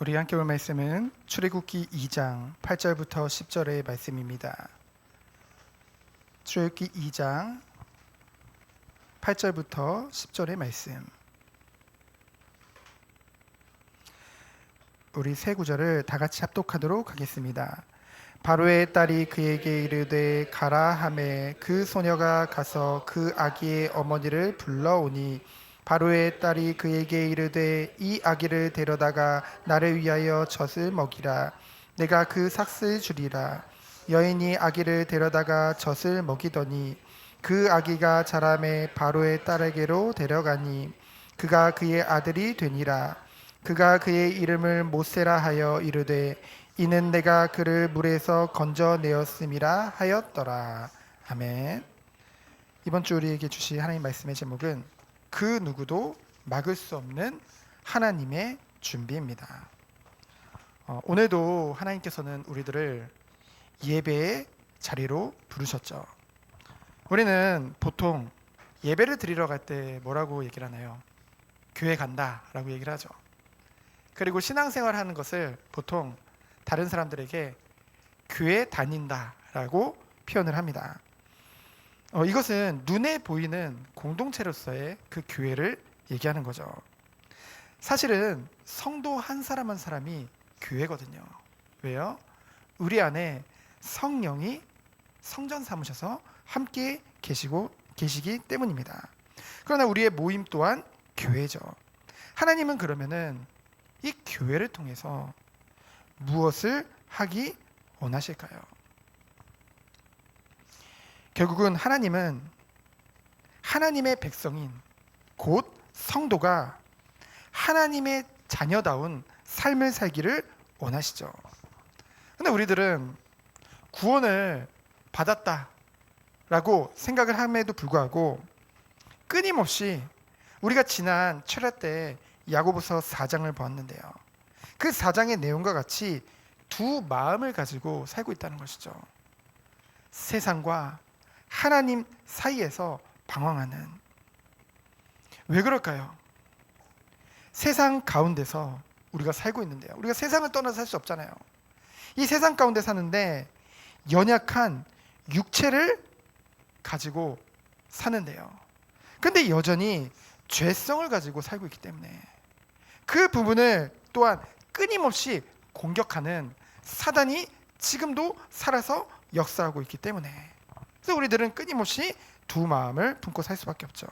우리 함께 볼 말씀은 출애굽기 2장 8절부터 10절의 말씀입니다. 출애굽기 2장 8절부터 10절의 말씀. 우리 세 구절을 다 같이 합독하도록 하겠습니다. 바로의 딸이 그에게 이르되 가라 하매 그 소녀가 가서 그 아기의 어머니를 불러오니 바로의 딸이 그에게 이르되 이 아기를 데려다가 나를 위하여 젖을 먹이라. 내가 그 삭을 주리라. 여인이 아기를 데려다가 젖을 먹이더니 그 아기가 자라매 바로의 딸에게로 데려가니 그가 그의 아들이 되니라. 그가 그의 이름을 모세라 하여 이르되 이는 내가 그를 물에서 건져내었음이라 하였더라. 아멘. 이번 주 우리에게 주신 하나님 말씀의 제목은 그 누구도 막을 수 없는 하나님의 준비입니다. 오늘도 하나님께서는 우리들을 예배의 자리로 부르셨죠. 우리는 보통 예배를 드리러 갈 때 뭐라고 얘기를 하나요? 교회 간다 라고 얘기를 하죠. 그리고 신앙생활 하는 것을 보통 다른 사람들에게 교회 다닌다 라고 표현을 합니다. 이것은 눈에 보이는 공동체로서의 그 교회를 얘기하는 거죠. 사실은 성도 한 사람 한 사람이 교회거든요. 왜요? 우리 안에 성령이 성전 삼으셔서 함께 계시기 때문입니다. 그러나 우리의 모임 또한 교회죠. 하나님은 그러면은 이 교회를 통해서 무엇을 하기 원하실까요? 결국은 하나님은 하나님의 백성인 곧 성도가 하나님의 자녀다운 삶을 살기를 원하시죠. 근데 우리들은 구원을 받았다라고 생각을 함에도 불구하고 끊임없이 우리가 지난 철야 때 야고보서 4장을 보았는데요. 그 4장의 내용과 같이 두 마음을 가지고 살고 있다는 것이죠. 세상과 하나님 사이에서 방황하는. 왜 그럴까요? 세상 가운데서 우리가 살고 있는데요. 우리가 세상을 떠나서 살 수 없잖아요. 이 세상 가운데 사는데 연약한 육체를 가지고 사는데요. 근데 여전히 죄성을 가지고 살고 있기 때문에 그 부분을 또한 끊임없이 공격하는 사단이 지금도 살아서 역사하고 있기 때문에 그래서 우리들은 끊임없이 두 마음을 품고 살 수밖에 없죠.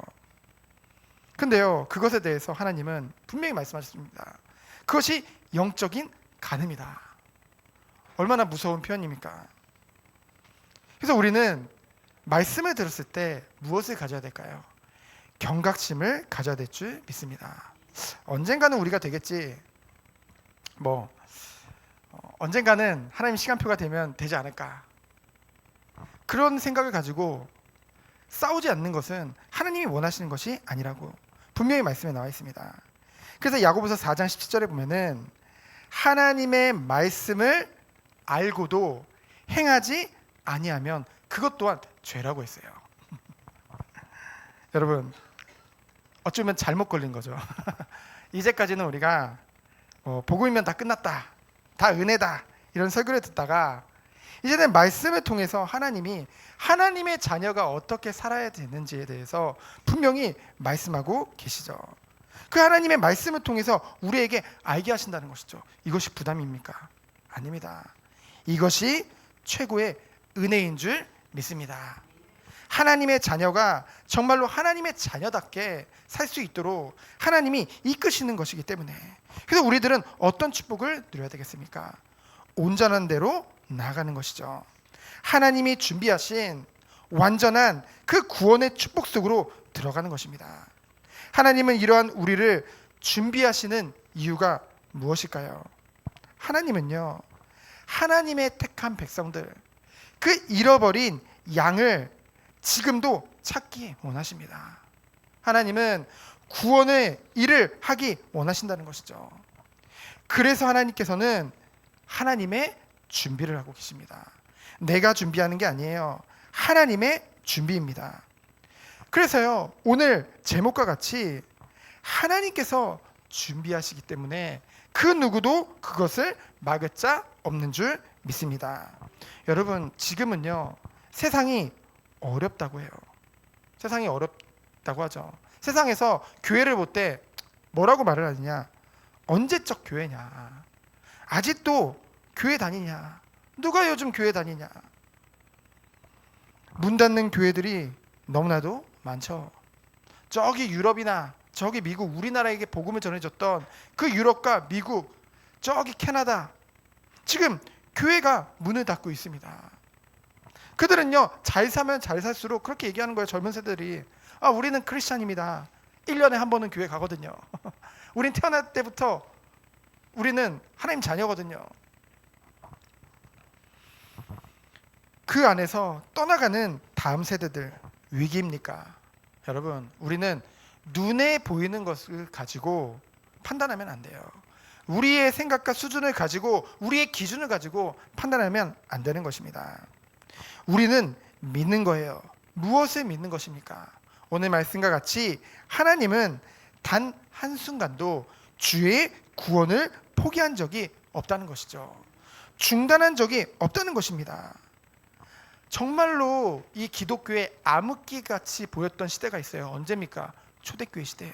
근데요, 그것에 대해서 하나님은 분명히 말씀하셨습니다. 그것이 영적인 간음이다. 얼마나 무서운 표현입니까? 그래서 우리는 말씀을 들었을 때 무엇을 가져야 될까요? 경각심을 가져야 될 줄 믿습니다. 언젠가는 우리가 되겠지. 언젠가는 하나님 시간표가 되면 되지 않을까. 그런 생각을 가지고 싸우지 않는 것은 하나님이 원하시는 것이 아니라고 분명히 말씀에 나와 있습니다. 그래서 야고보서 4장 17절에 보면은 하나님의 말씀을 알고도 행하지 아니하면 그것 또한 죄라고 했어요. 여러분, 어쩌면 잘못 걸린 거죠. 이제까지는 우리가 복음이면 다 끝났다, 다 은혜다 이런 설교를 듣다가 이제는 말씀을 통해서 하나님이 하나님의 자녀가 어떻게 살아야 되는지에 대해서 분명히 말씀하고 계시죠. 그 하나님의 말씀을 통해서 우리에게 알게 하신다는 것이죠. 이것이 부담입니까? 아닙니다. 이것이 최고의 은혜인 줄 믿습니다. 하나님의 자녀가 정말로 하나님의 자녀답게 살 수 있도록 하나님이 이끄시는 것이기 때문에 그래서 우리들은 어떤 축복을 누려야 되겠습니까? 온전한 대로 나아가는 것이죠. 하나님이 준비하신 완전한 그 구원의 축복 속으로 들어가는 것입니다. 하나님은 이러한 우리를 준비하시는 이유가 무엇일까요? 하나님은요, 하나님의 택한 백성들, 그 잃어버린 양을 지금도 찾기 원하십니다. 하나님은 구원의 일을 하기 원하신다는 것이죠. 그래서 하나님께서는 하나님의 준비를 하고 계십니다. 내가 준비하는 게 아니에요. 하나님의 준비입니다. 그래서요, 오늘 제목과 같이 하나님께서 준비하시기 때문에 그 누구도 그것을 막을 자 없는 줄 믿습니다. 여러분, 지금은요 세상이 어렵다고 해요. 세상이 어렵다고 하죠. 세상에서 교회를 볼 때 뭐라고 말을 하느냐? 언제적 교회냐? 아직도 교회 다니냐? 누가 요즘 교회 다니냐? 문 닫는 교회들이 너무나도 많죠. 저기 유럽이나 저기 미국, 우리나라에게 복음을 전해줬던 그 유럽과 미국, 저기 캐나다, 지금 교회가 문을 닫고 있습니다. 그들은요 잘 사면 잘 살수록 그렇게 얘기하는 거예요. 젊은 세대들이. 우리는 크리스찬입니다. 1년에 한 번은 교회 가거든요. 우린 태어날 때부터 우리는 하나님 자녀거든요. 그 안에서 떠나가는 다음 세대들 위기입니까? 여러분, 우리는 눈에 보이는 것을 가지고 판단하면 안 돼요. 우리의 생각과 수준을 가지고, 우리의 기준을 가지고 판단하면 안 되는 것입니다. 우리는 믿는 거예요. 무엇을 믿는 것입니까? 오늘 말씀과 같이 하나님은 단 한순간도 주의 구원을 포기한 적이 없다는 것이죠. 중단한 적이 없다는 것입니다. 정말로 이 기독교의 암흑기같이 보였던 시대가 있어요. 언제입니까? 초대교회 시대예요.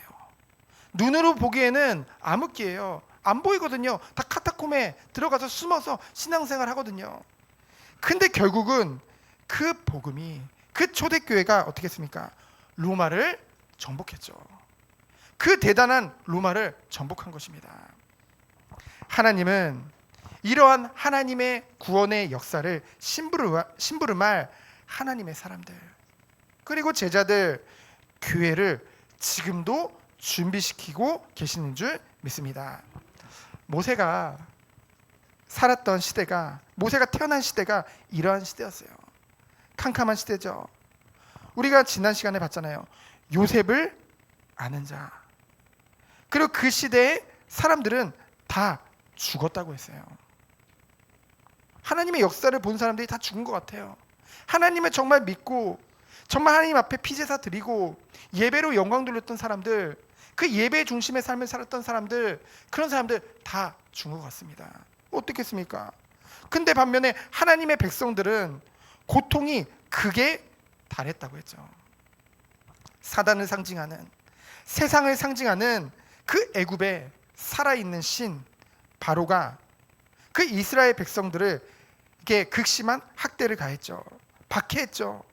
눈으로 보기에는 암흑기예요. 안 보이거든요. 다 카타콤에 들어가서 숨어서 신앙생활 하거든요. 근데 결국은 그 복음이, 그 초대교회가 어떻게 했습니까? 로마를 정복했죠. 그 대단한 로마를 정복한 것입니다. 하나님은 이러한 하나님의 구원의 역사를 심부름할 하나님의 사람들, 그리고 제자들, 교회를 지금도 준비시키고 계시는 줄 믿습니다. 모세가 살았던 시대가, 모세가 태어난 시대가 이러한 시대였어요. 캄캄한 시대죠. 우리가 지난 시간에 봤잖아요. 요셉을 아는 자, 그리고 그 시대의 사람들은 다 죽었다고 했어요. 하나님의 역사를 본 사람들이 다 죽은 것 같아요. 하나님을 정말 믿고 정말 하나님 앞에 피제사 드리고 예배로 영광 돌렸던 사람들, 그 예배 중심의 삶을 살았던 사람들, 그런 사람들 다 죽은 것 같습니다. 어떻겠습니까? 근데 반면에 하나님의 백성들은 고통이 극에 달했다고 했죠. 사단을 상징하는, 세상을 상징하는 그 애굽에 살아있는 신 바로가 그 이스라엘 백성들을 이게 극심한 학대를 가했죠. 박해했죠.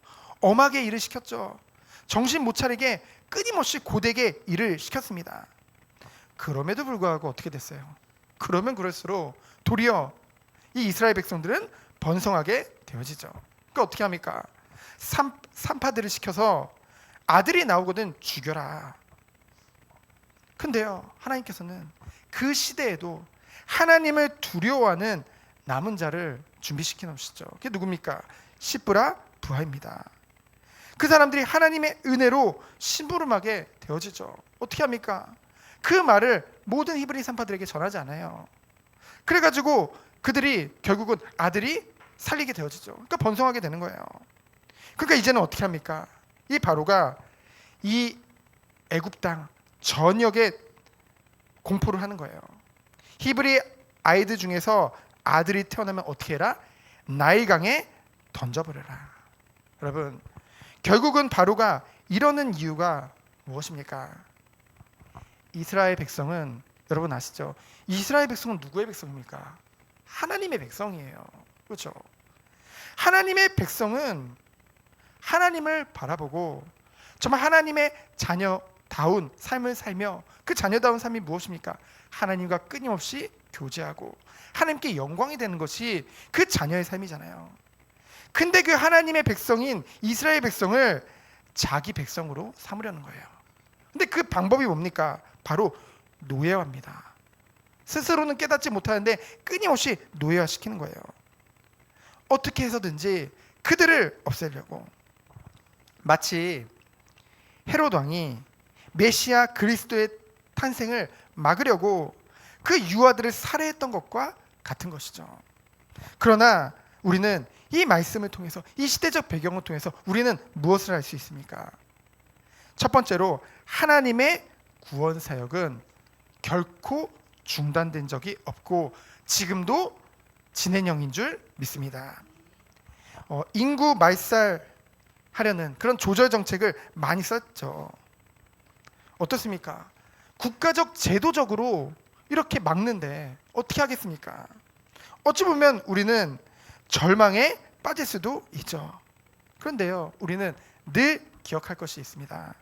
엄하게 일을 시켰죠. 정신 못 차리게 끊임없이 고되게 일을 시켰습니다. 그럼에도 불구하고 어떻게 됐어요? 그러면 그럴수록 도리어 이 이스라엘 백성들은 번성하게 되어지죠. 그러니까 어떻게 합니까? 산파들을 시켜서 아들이 나오거든 죽여라. 근데요, 하나님께서는 그 시대에도 하나님을 두려워하는 남은 자를 준비시켜 놓으시죠. 그게 누굽니까? 시브라 부하입니다. 그 사람들이 하나님의 은혜로 심부름하게 되어지죠. 어떻게 합니까? 그 말을 모든 히브리 산파들에게 전하지 않아요. 그래가지고 그들이 결국은 아들이 살리게 되어지죠. 그러니까 번성하게 되는 거예요. 그러니까 이제는 어떻게 합니까? 이 바로가 이 애굽 땅 전역에 공포를 하는 거예요. 히브리 아이들 중에서 아들이 태어나면 어떻게 해라? 나일강에 던져버려라. 여러분, 결국은 바로가 이러는 이유가 무엇입니까? 이스라엘 백성은, 여러분 아시죠? 이스라엘 백성은 누구의 백성입니까? 하나님의 백성이에요. 그렇죠? 하나님의 백성은 하나님을 바라보고 정말 하나님의 자녀다운 삶을 살며, 그 자녀다운 삶이 무엇입니까? 하나님과 끊임없이 교제하고 하나님께 영광이 되는 것이 그 자녀의 삶이잖아요. 근데 그 하나님의 백성인 이스라엘 백성을 자기 백성으로 삼으려는 거예요. 근데 그 방법이 뭡니까? 바로 노예화입니다. 스스로는 깨닫지 못하는데 끊임없이 노예화시키는 거예요. 어떻게 해서든지 그들을 없애려고. 마치 헤롯 왕이 메시아 그리스도의 탄생을 막으려고 그 유아들을 살해했던 것과 같은 것이죠. 그러나 우리는 이 말씀을 통해서, 이 시대적 배경을 통해서 우리는 무엇을 할 수 있습니까? 첫 번째로 하나님의 구원 사역은 결코 중단된 적이 없고 지금도 진행형인 줄 믿습니다. 인구 말살하려는 그런 조절 정책을 많이 썼죠. 어떻습니까? 국가적 제도적으로 이렇게 막는데 어떻게 하겠습니까? 어찌 보면 우리는 절망에 빠질 수도 있죠. 그런데요, 우리는 늘 기억할 것이 있습니다.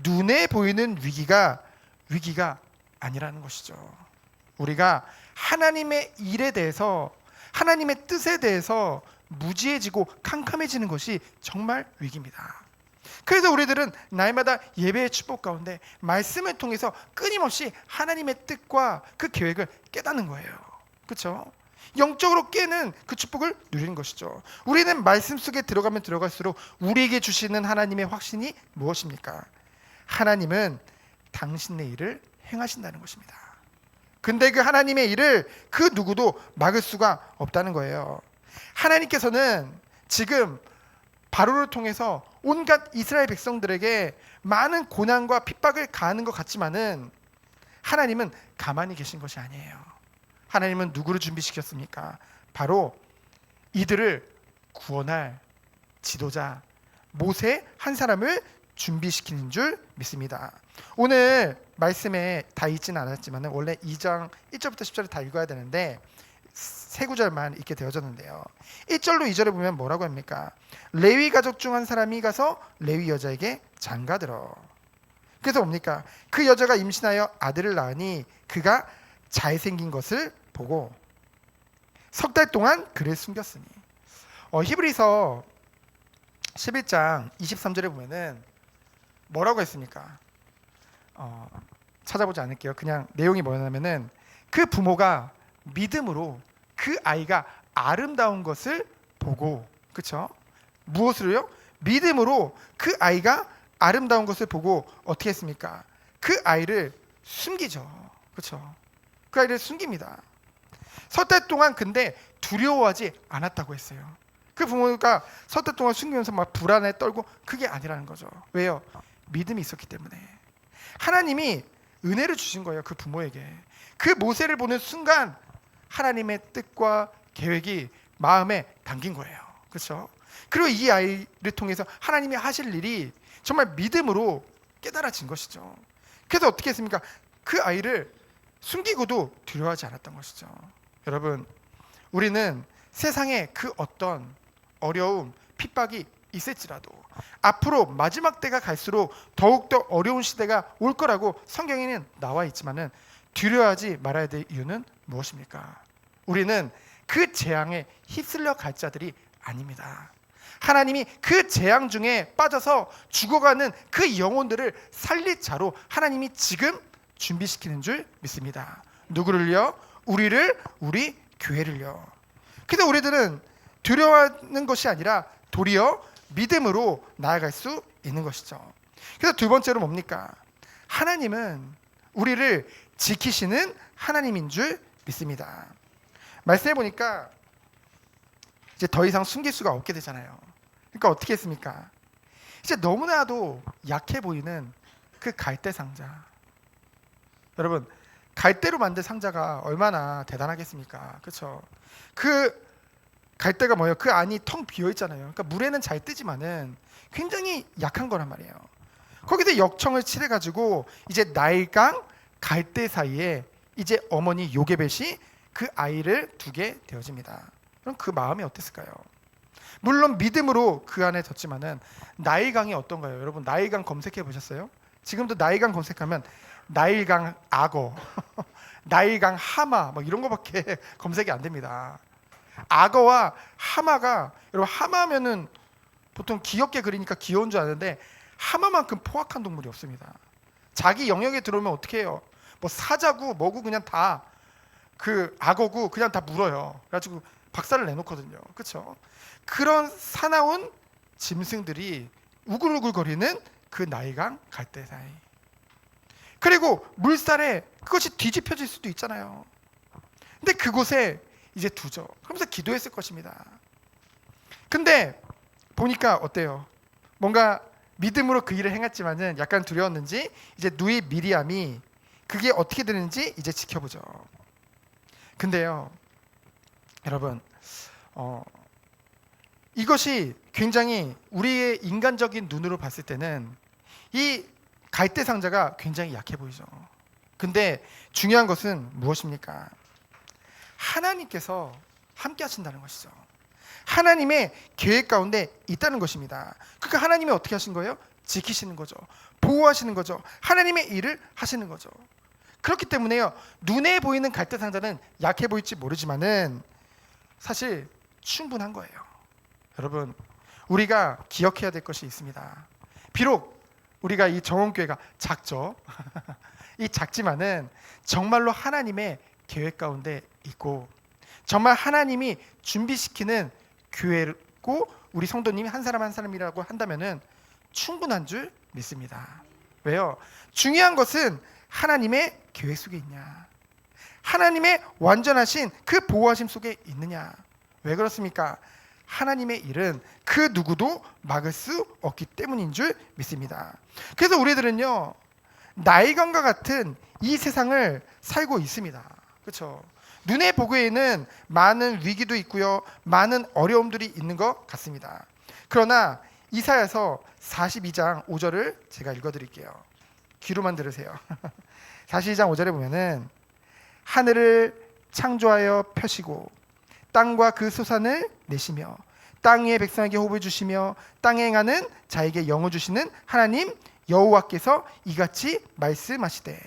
눈에 보이는 위기가 아니라는 것이죠. 우리가 하나님의 일에 대해서, 하나님의 뜻에 대해서 무지해지고 캄캄해지는 것이 정말 위기입니다. 그래서 우리들은 날마다 예배의 축복 가운데 말씀을 통해서 끊임없이 하나님의 뜻과 그 계획을 깨닫는 거예요. 그렇죠? 영적으로 깨는 그 축복을 누리는 것이죠. 우리는 말씀 속에 들어가면 들어갈수록 우리에게 주시는 하나님의 확신이 무엇입니까? 하나님은 당신의 일을 행하신다는 것입니다. 근데 그 하나님의 일을 그 누구도 막을 수가 없다는 거예요. 하나님께서는 지금 바로를 통해서 온갖 이스라엘 백성들에게 많은 고난과 핍박을 가하는 것 같지만은 하나님은 가만히 계신 것이 아니에요. 하나님은 누구를 준비시켰습니까? 바로 이들을 구원할 지도자 모세 한 사람을 준비시키는 줄 믿습니다. 오늘 말씀에 다 있지는 않았지만 원래 2장 1절부터 10절을 다 읽어야 되는데 세 구절만 읽게 되어졌는데요. 1절로 2절에 보면 뭐라고 합니까? 레위 가족 중 한 사람이 가서 레위 여자에게 장가들어. 그래서 뭡니까? 그 여자가 임신하여 아들을 낳으니 그가 잘생긴 것을 보고 석 달 동안 그를 숨겼으니. 히브리서 11장 23절에 보면은 뭐라고 했습니까? 찾아보지 않을게요. 그냥 내용이 뭐냐면은 그 부모가 믿음으로 그 아이가 아름다운 것을 보고, 그렇죠? 무엇으로요? 믿음으로 그 아이가 아름다운 것을 보고 어떻게 했습니까? 그 아이를 숨기죠. 그렇죠? 그 아이를 숨깁니다. 석 달 동안 근데 두려워하지 않았다고 했어요. 그 부모가 석 달 동안 숨기면서 막 불안해 떨고 그게 아니라는 거죠. 왜요? 믿음이 있었기 때문에. 하나님이 은혜를 주신 거예요. 그 부모에게. 그 모세를 보는 순간 하나님의 뜻과 계획이 마음에 담긴 거예요. 그렇죠? 그리고 이 아이를 통해서 하나님이 하실 일이 정말 믿음으로 깨달아진 것이죠. 그래서 어떻게 했습니까? 그 아이를 숨기고도 두려워하지 않았던 것이죠. 여러분, 우리는 세상에 그 어떤 어려움, 핍박이 있을지라도 앞으로 마지막 때가 갈수록 더욱더 어려운 시대가 올 거라고 성경에는 나와 있지만은 두려워하지 말아야 될 이유는 무엇입니까? 우리는 그 재앙에 휩쓸려 갈 자들이 아닙니다. 하나님이 그 재앙 중에 빠져서 죽어가는 그 영혼들을 살릴 자로 하나님이 지금 준비시키는 줄 믿습니다. 누구를요? 우리를, 우리 교회를요. 그래서 우리들은 두려워하는 것이 아니라 도리어 믿음으로 나아갈 수 있는 것이죠. 그래서 두 번째로 뭡니까? 하나님은 우리를 지키시는 하나님인 줄 믿습니다. 말씀해 보니까 이제 더 이상 숨길 수가 없게 되잖아요. 그러니까 어떻게 했습니까? 이제 너무나도 약해 보이는 그 갈대 상자. 여러분, 갈대로 만든 상자가 얼마나 대단하겠습니까? 그렇죠? 그 갈대가 뭐예요? 그 안이 텅 비어 있잖아요. 그러니까 물에는 잘 뜨지만은 굉장히 약한 거란 말이에요. 거기서 역청을 칠해 가지고 이제 나일강 갈대 사이에 이제 어머니 요게벳이 그 아이를 두게 되어집니다. 그럼 그 마음이 어땠을까요? 물론 믿음으로 그 안에 뒀지만은 나일강이 어떤가요? 여러분, 나일강 검색해 보셨어요? 지금도 나일강 검색하면 나일강 악어, 나일강 하마 뭐 이런 거밖에 검색이 안 됩니다. 악어와 하마가, 여러분, 하마면은 보통 귀엽게 그리니까 귀여운 줄 아는데 하마만큼 포악한 동물이 없습니다. 자기 영역에 들어오면 어떻게 해요? 뭐 사자고 뭐고 그냥 다 그 악어고 그냥 다 물어요. 그래가지고 박살을 내놓거든요. 그렇죠? 그런 사나운 짐승들이 우글우글거리는 그 나일강 갈대 사이. 그리고 물살에 그것이 뒤집혀질 수도 있잖아요. 근데 그곳에 이제 두죠. 그러면서 기도했을 것입니다. 근데 보니까 어때요? 뭔가 믿음으로 그 일을 행했지만은 약간 두려웠는지 이제 누이 미리암이 그게 어떻게 되는지 이제 지켜보죠. 근데요, 여러분, 이것이 굉장히 우리의 인간적인 눈으로 봤을 때는 이 갈대 상자가 굉장히 약해 보이죠. 근데 중요한 것은 무엇입니까? 하나님께서 함께 하신다는 것이죠. 하나님의 계획 가운데 있다는 것입니다. 그러니까 하나님이 어떻게 하신 거예요? 지키시는 거죠. 보호하시는 거죠. 하나님의 일을 하시는 거죠. 그렇기 때문에요, 눈에 보이는 갈대 상자는 약해 보일지 모르지만은 사실 충분한 거예요. 여러분, 우리가 기억해야 될 것이 있습니다. 비록 우리가 이 정원교회가 작죠. 이 작지만은 정말로 하나님의 계획 가운데 있고 정말 하나님이 준비시키는 교회고 우리 성도님이 한 사람 한 사람이라고 한다면은 충분한 줄 믿습니다. 왜요? 중요한 것은 하나님의 계획 속에 있냐, 하나님의 완전하신 그 보호하심 속에 있느냐. 왜 그렇습니까? 하나님의 일은 그 누구도 막을 수 없기 때문인 줄 믿습니다. 그래서 우리들은요, 나일강과 같은 이 세상을 살고 있습니다. 그렇죠? 눈에 보기에는 많은 위기도 있고요, 많은 어려움들이 있는 것 같습니다. 그러나 이사야서 42장 5절을 제가 읽어드릴게요. 귀로만 들으세요. 42장 5절에 보면은 하늘을 창조하여 펴시고 땅과 그 소산을 내시며 땅 위의 백성에게 호흡을 주시며 땅에 행하는 자에게 영을 주시는 하나님 여호와께서 이같이 말씀하시되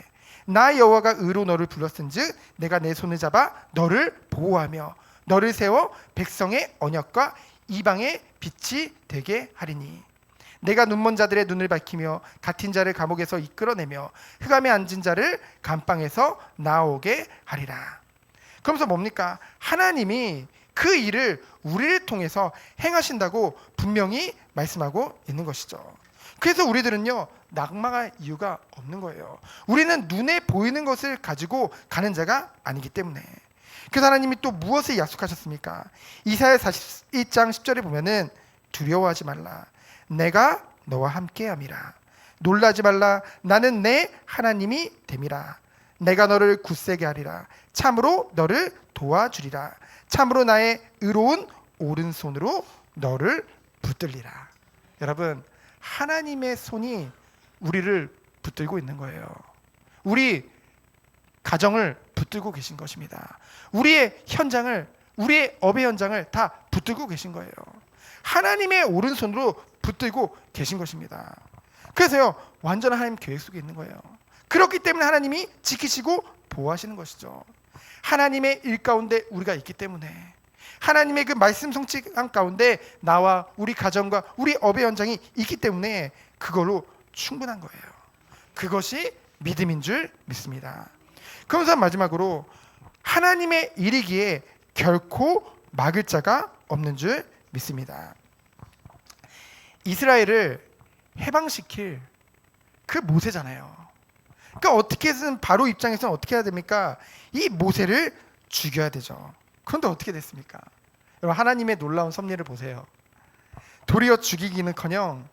나 여호와가 의로 너를 불렀은즉 내가 내 손을 잡아 너를 보호하며 너를 세워 백성의 언약과 이방의 빛이 되게 하리니 내가 눈먼 자들의 눈을 밝히며 갇힌 자를 감옥에서 이끌어내며 흑암에 앉은 자를 감방에서 나오게 하리라. 그러면서 뭡니까? 하나님이 그 일을 우리를 통해서 행하신다고 분명히 말씀하고 있는 것이죠. 그래서 우리들은요, 낙망할 이유가 없는 거예요. 우리는 눈에 보이는 것을 가지고 가는 자가 아니기 때문에. 그래서 하나님이 또 무엇을 약속하셨습니까? 이사야 41장 10절에 보면은 두려워하지 말라 내가 너와 함께함이라 놀라지 말라 나는 내 하나님이 됨이라 내가 너를 굳세게 하리라 참으로 너를 도와주리라 참으로 나의 의로운 오른손으로 너를 붙들리라. 여러분, 하나님의 손이 우리를 붙들고 있는 거예요. 우리 가정을 붙들고 계신 것입니다. 우리의 현장을, 우리의 업의 현장을 다 붙들고 계신 거예요. 하나님의 오른손으로 붙들고 계신 것입니다. 그래서요, 완전한 하나님 계획 속에 있는 거예요. 그렇기 때문에 하나님이 지키시고 보호하시는 것이죠. 하나님의 일 가운데 우리가 있기 때문에, 하나님의 그 말씀 성취한 가운데 나와 우리 가정과 우리 업의 현장이 있기 때문에 그걸로 충분한 거예요. 그것이 믿음인 줄 믿습니다. 그러면서 마지막으로 하나님의 일이기에 결코 막을 자가 없는 줄 믿습니다. 이스라엘을 해방시킬 그 모세잖아요. 그러니까 어떻게든 바로 입장에서는 어떻게 해야 됩니까? 이 모세를 죽여야 되죠. 그런데 어떻게 됐습니까? 여러분, 하나님의 놀라운 섭리를 보세요. 도리어 죽이기는커녕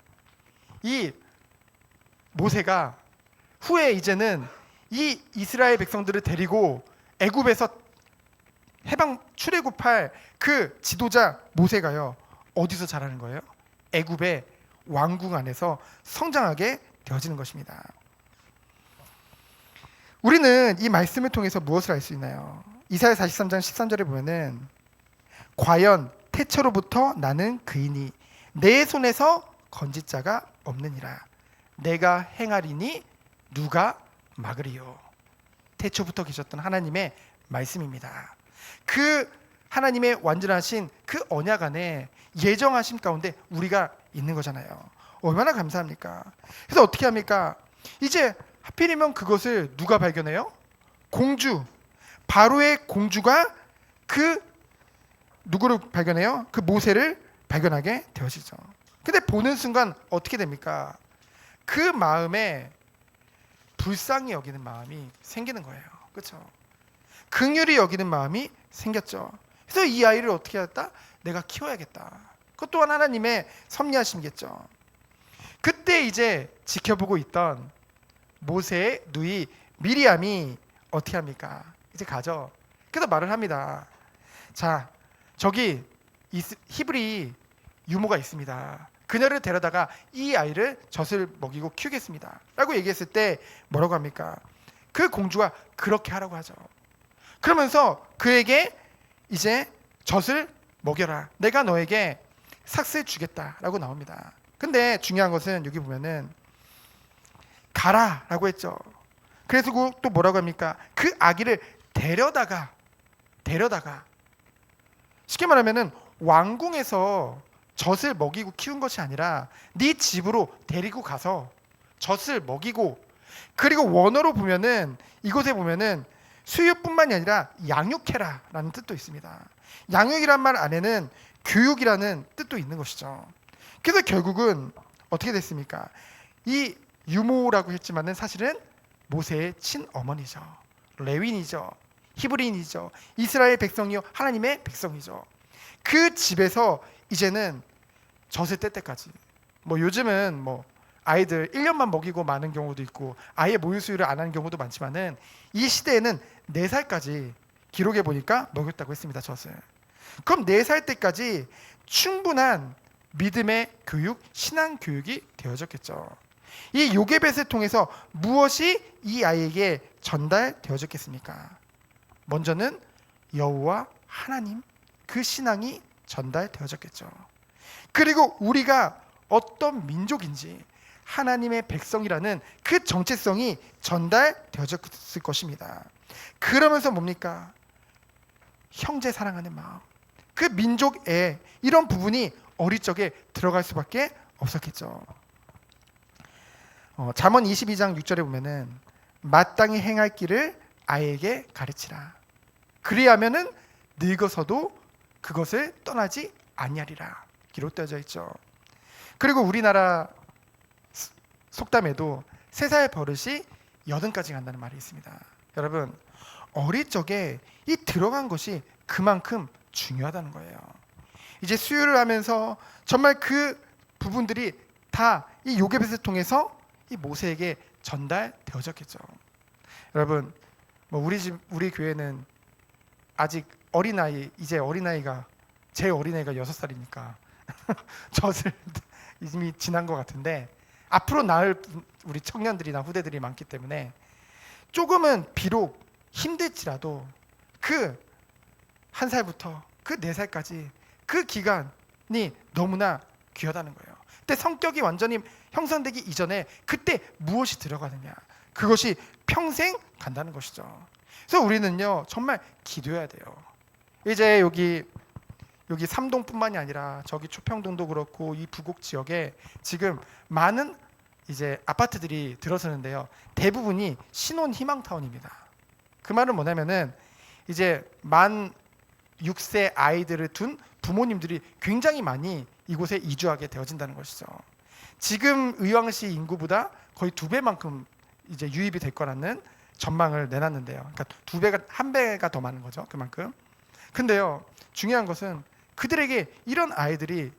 이 모세가 후에 이제는 이 이스라엘 백성들을 데리고 애굽에서 해방 출애굽할 그 지도자 모세가요, 어디서 자라는 거예요? 애굽의 왕궁 안에서 성장하게 되어지는 것입니다. 우리는 이 말씀을 통해서 무엇을 알 수 있나요? 이사야 43장 13절에 보면은 과연 태초로부터 나는 그이니 내 손에서 건질 자가 없느니라 내가 행하리니 누가 막으리요. 태초부터 계셨던 하나님의 말씀입니다. 그 하나님의 완전하신 그 언약 안에 예정하심 가운데 우리가 있는 거잖아요. 얼마나 감사합니까? 그래서 어떻게 합니까? 이제 하필이면 그것을 누가 발견해요? 공주, 바로의 공주가 그 누구를 발견해요? 그 모세를 발견하게 되어지죠. 근데 보는 순간 어떻게 됩니까? 그 마음에 불쌍히 여기는 마음이 생기는 거예요. 그렇죠? 긍휼히 여기는 마음이 생겼죠. 그래서 이 아이를 어떻게 했다? 내가 키워야겠다. 그것 또한 하나님의 섭리하심이겠죠. 그때 이제 지켜보고 있던 모세의 누이 미리암이 어떻게 합니까? 이제 가죠. 그래서 말을 합니다. 자, 저기 히브리 유모가 있습니다. 그녀를 데려다가 이 아이를 젖을 먹이고 키우겠습니다 라고 얘기했을 때 뭐라고 합니까? 그 공주가 그렇게 하라고 하죠. 그러면서 그에게 이제 젖을 먹여라, 내가 너에게 삭슬 주겠다라고 나옵니다. 근데 중요한 것은 여기 보면은 가라라고 했죠. 그래서 또 뭐라고 합니까? 그 아기를 데려다가 쉽게 말하면은 왕궁에서 젖을 먹이고 키운 것이 아니라 네 집으로 데리고 가서 젖을 먹이고, 그리고 원어로 보면은 이곳에 보면은 수유뿐만이 아니라 양육해라라는 뜻도 있습니다. 양육이란 말 안에는 교육이라는 뜻도 있는 것이죠. 그래서 결국은 어떻게 됐습니까? 이 유모라고 했지만은 사실은 모세의 친어머니죠. 레윈이죠. 히브리인이죠. 이스라엘 백성이요, 하나님의 백성이죠. 그 집에서 이제는 젖을 뗄 때까지, 뭐 요즘은 뭐 아이들 1년만 먹이고 마는 경우도 있고 아예 모유 수유를 안 하는 경우도 많지만은 이 시대에는 4살까지 기록해 보니까 먹였다고 했습니다, 젖을. 그럼 4살 때까지 충분한 믿음의 교육, 신앙 교육이 되어졌겠죠. 이 요게벳을 통해서 무엇이 이 아이에게 전달되어졌겠습니까? 먼저는 여호와 하나님, 그 신앙이 전달되어졌겠죠. 그리고 우리가 어떤 민족인지 하나님의 백성이라는 그 정체성이 전달되어졌을 것입니다. 그러면서 뭡니까? 형제 사랑하는 마음, 그 민족에 이런 부분이 어릴 적에 들어갈 수밖에 없었겠죠. 잠언 22장 6절에 보면은 마땅히 행할 길을 아이에게 가르치라. 그리하면은 늙어서도 그것을 떠나지 아니하리라 기록되어져 있죠. 그리고 우리나라 속담에도 3살 버릇이 80까지 간다는 말이 있습니다. 여러분, 어릴 적에 이 들어간 것이 그만큼 중요하다는 거예요. 이제 수유를 하면서 정말 그 부분들이 다 이 요게벳을 통해서 이 모세에게 전달되어졌겠죠. 여러분, 뭐 우리 교회는 아직 어린아이, 이제 어린아이가, 제 어린아이가 6살이니까 젖을 이미 지난 것 같은데, 앞으로 낳을 우리 청년들이나 후대들이 많기 때문에 조금은 비록 힘들지라도 그 1살부터 그 4살까지 그 기간이 너무나 귀하다는 거예요. 그때 성격이 완전히 형성되기 이전에 그때 무엇이 들어가느냐, 그것이 평생 간다는 것이죠. 그래서 우리는요 정말 기도해야 돼요. 이제 여기 삼동뿐만이 아니라 저기 초평동도 그렇고 이 부곡 지역에 지금 많은 이제 아파트들이 들어서는데요, 대부분이 신혼 희망타운입니다. 그 말은 뭐냐면은 이제 만 6세 아이들을 둔 부모님들이 굉장히 많이 이곳에 이주하게 되어진다는 것이죠. 지금 의왕시 인구보다 거의 2배만큼 이제 유입이 될 거라는 전망을 내놨는데요. 그러니까 1배가 더 많은 거죠, 그만큼. 근데요, 중요한 것은 그들에게 이런 아이들이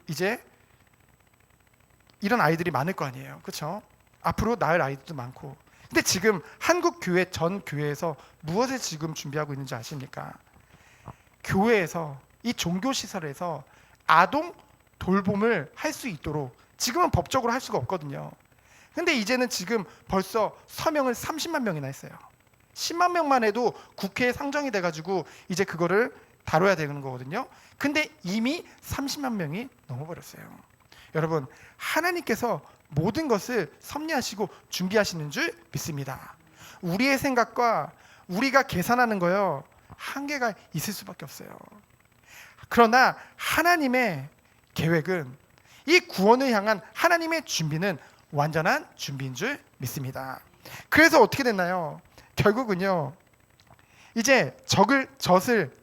많을 거 아니에요, 그렇죠? 앞으로 낳을 아이들도 많고. 근데 지금 한국 교회 전 교회에서 무엇을 지금 준비하고 있는지 아십니까? 교회에서, 이 종교 시설에서 아동 돌봄을 할 수 있도록, 지금은 법적으로 할 수가 없거든요. 근데 이제는 지금 벌써 서명을 30만 명이나 했어요. 10만 명만 해도 국회에 상정이 돼가지고 이제 그거를 다뤄야 되는 거거든요. 근데 이미 30만 명이 넘어버렸어요. 여러분, 하나님께서 모든 것을 섭리하시고 준비하시는 줄 믿습니다. 우리의 생각과 우리가 계산하는 거요, 한계가 있을 수밖에 없어요. 그러나 하나님의 계획은, 이 구원을 향한 하나님의 준비는 완전한 준비인 줄 믿습니다. 그래서 어떻게 됐나요? 결국은요, 이제 젖을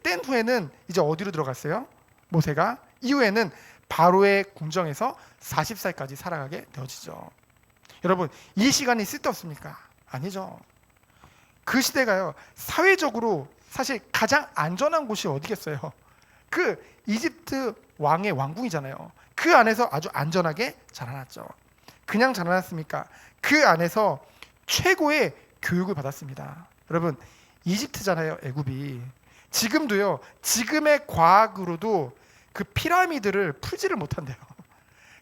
뗀 후에는 이제 어디로 들어갔어요? 모세가 이후에는 바로의 궁정에서 40살까지 살아가게 되어지죠. 여러분, 이 시간이 쓸데없습니까? 아니죠. 그 시대가요, 사회적으로 사실 가장 안전한 곳이 어디겠어요? 그 이집트 왕의 왕궁이잖아요. 그 안에서 아주 안전하게 자라났죠. 그냥 자라났습니까? 그 안에서 최고의 교육을 받았습니다. 여러분, 이집트잖아요, 애굽이. 지금도요, 지금의 과학으로도 그 피라미드를 풀지를 못한대요.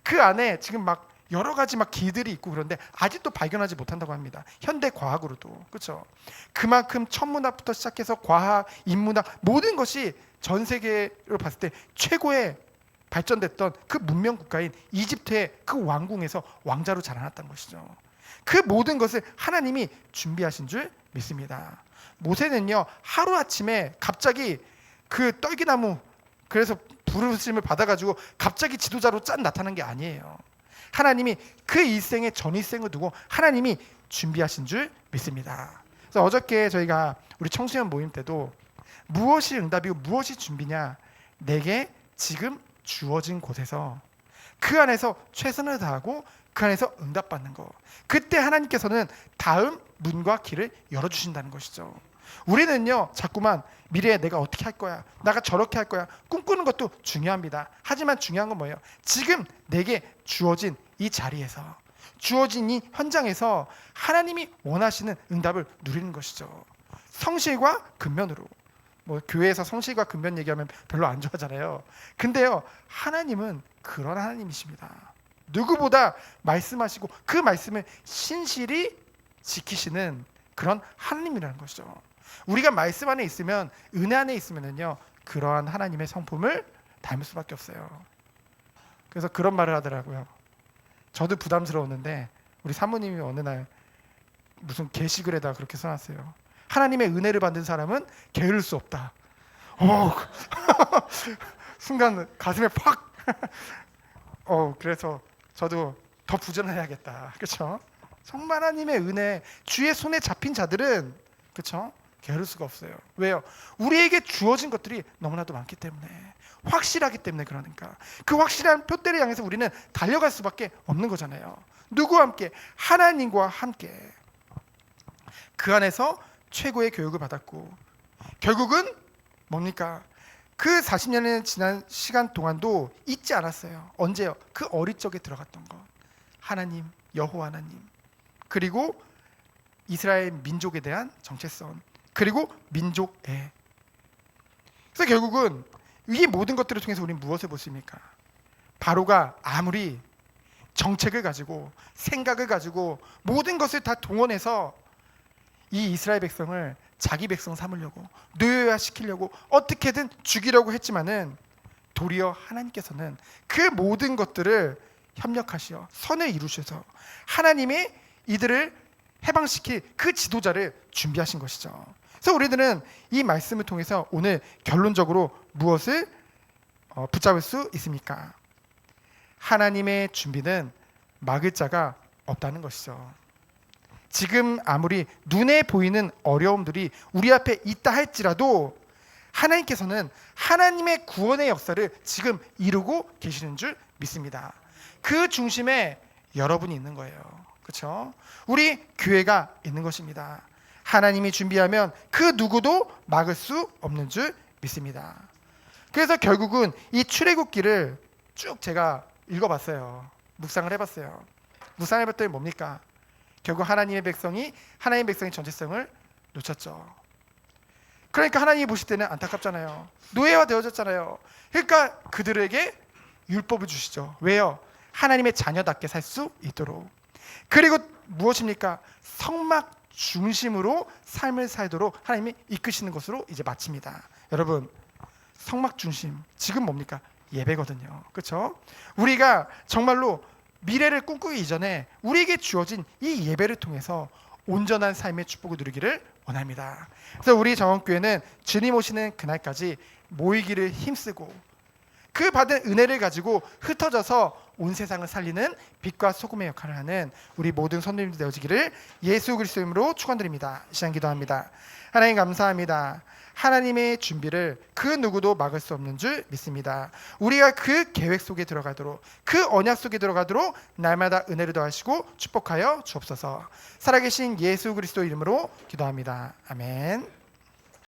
그 안에 지금 막 여러 가지 막 기들이 있고 그런데 아직도 발견하지 못한다고 합니다. 현대 과학으로도. 그렇죠? 그만큼 천문학부터 시작해서 과학, 인문학 모든 것이 전 세계로 봤을 때 최고의 발전됐던 그 문명 국가인 이집트의 그 왕궁에서 왕자로 자라났던 것이죠. 그 모든 것을 하나님이 준비하신 줄 믿습니다. 모세는요, 하루아침에 갑자기 그 떨기나무, 그래서 부르심을 받아가지고 갑자기 지도자로 짠 나타난 게 아니에요. 하나님이 그 일생의 전일생을 두고 하나님이 준비하신 줄 믿습니다. 그래서 어저께 저희가 우리 청소년 모임 때도 무엇이 응답이고 무엇이 준비냐, 내게 지금 주어진 곳에서 그 안에서 최선을 다하고 그 안에서 응답받는 거, 그때 하나님께서는 다음 문과 길을 열어주신다는 것이죠. 우리는요, 자꾸만 미래에 내가 어떻게 할 거야, 내가 저렇게 할 거야 꿈꾸는 것도 중요합니다. 하지만 중요한 건 뭐예요? 지금 내게 주어진 이 자리에서, 주어진 이 현장에서 하나님이 원하시는 응답을 누리는 것이죠. 성실과 근면으로. 뭐 교회에서 성실과 근면 얘기하면 별로 안 좋아하잖아요. 근데요, 하나님은 그런 하나님이십니다. 누구보다 말씀하시고 그 말씀을 신실히 지키시는 그런 하나님이라는 것이죠. 우리가 말씀 안에 있으면, 은혜 안에 있으면은요, 그러한 하나님의 성품을 닮을 수밖에 없어요. 그래서 그런 말을 하더라고요. 저도 부담스러웠는데 우리 사모님이 어느 날 무슨 게시글에다 그렇게 써놨어요. 하나님의 은혜를 받는 사람은 게으를 수 없다. 순간 가슴에 팍. 그래서 저도 더 부전해야겠다. 그렇죠? 정말 하나님의 은혜, 주의 손에 잡힌 자들은, 그렇죠? 게으를 수가 없어요. 왜요? 우리에게 주어진 것들이 너무나도 많기 때문에, 확실하기 때문에. 그러니까 그 확실한 표대를 향해서 우리는 달려갈 수밖에 없는 거잖아요. 누구와 함께? 하나님과 함께. 그 안에서 최고의 교육을 받았고, 결국은 뭡니까? 그 40년의 지난 시간 동안도 잊지 않았어요. 언제요? 그 어릴 적에 들어갔던 것. 하나님, 여호와 하나님, 그리고 이스라엘 민족에 대한 정체성, 그리고 민족애. 그래서 결국은 이 모든 것들을 통해서 우리는 무엇을 보십니까? 바로가 아무리 정책을 가지고 생각을 가지고 모든 것을 다 동원해서 이 이스라엘 백성을 자기 백성 삼으려고, 노예화시키려고, 어떻게든 죽이려고 했지만은 도리어 하나님께서는 그 모든 것들을 협력하시어 선을 이루셔서 하나님이 이들을 해방시킬 그 지도자를 준비하신 것이죠. 그래서 우리들은 이 말씀을 통해서 오늘 결론적으로 무엇을 붙잡을 수 있습니까? 하나님의 준비는 막을 자가 없다는 것이죠. 지금 아무리 눈에 보이는 어려움들이 우리 앞에 있다 할지라도 하나님께서는 하나님의 구원의 역사를 지금 이루고 계시는 줄 믿습니다. 그 중심에 여러분이 있는 거예요. 그렇죠? 우리 교회가 있는 것입니다. 하나님이 준비하면 그 누구도 막을 수 없는 줄 믿습니다. 그래서 결국은 이 출애굽기를 쭉 제가 읽어봤어요. 묵상을 해봤어요. 묵상을 해봤더니 뭡니까? 결국 하나님의 백성이 정체성을 놓쳤죠. 그러니까 하나님이 보실 때는 안타깝잖아요. 노예화 되어졌잖아요. 그러니까 그들에게 율법을 주시죠. 왜요? 하나님의 자녀답게 살 수 있도록. 그리고 무엇입니까? 성막 중심으로 삶을 살도록 하나님이 이끄시는 것으로 이제 마칩니다. 여러분, 성막 중심, 지금 뭡니까? 예배거든요. 그렇죠? 우리가 정말로 미래를 꿈꾸기 이전에 우리에게 주어진 이 예배를 통해서 온전한 삶의 축복을 누리기를 원합니다. 그래서 우리 정원교회는 주님 오시는 그날까지 모이기를 힘쓰고 그 받은 은혜를 가지고 흩어져서 온 세상을 살리는 빛과 소금의 역할을 하는 우리 모든 성도님들 되어지기를 예수 그리스도의 이름으로 축원드립니다. 이 시간 기도합니다. 하나님 감사합니다. 하나님의 준비를 그 누구도 막을 수 없는 줄 믿습니다. 우리가 그 계획 속에 들어가도록, 그 언약 속에 들어가도록 날마다 은혜를 더하시고 축복하여 주옵소서. 살아계신 예수 그리스도 이름으로 기도합니다. 아멘.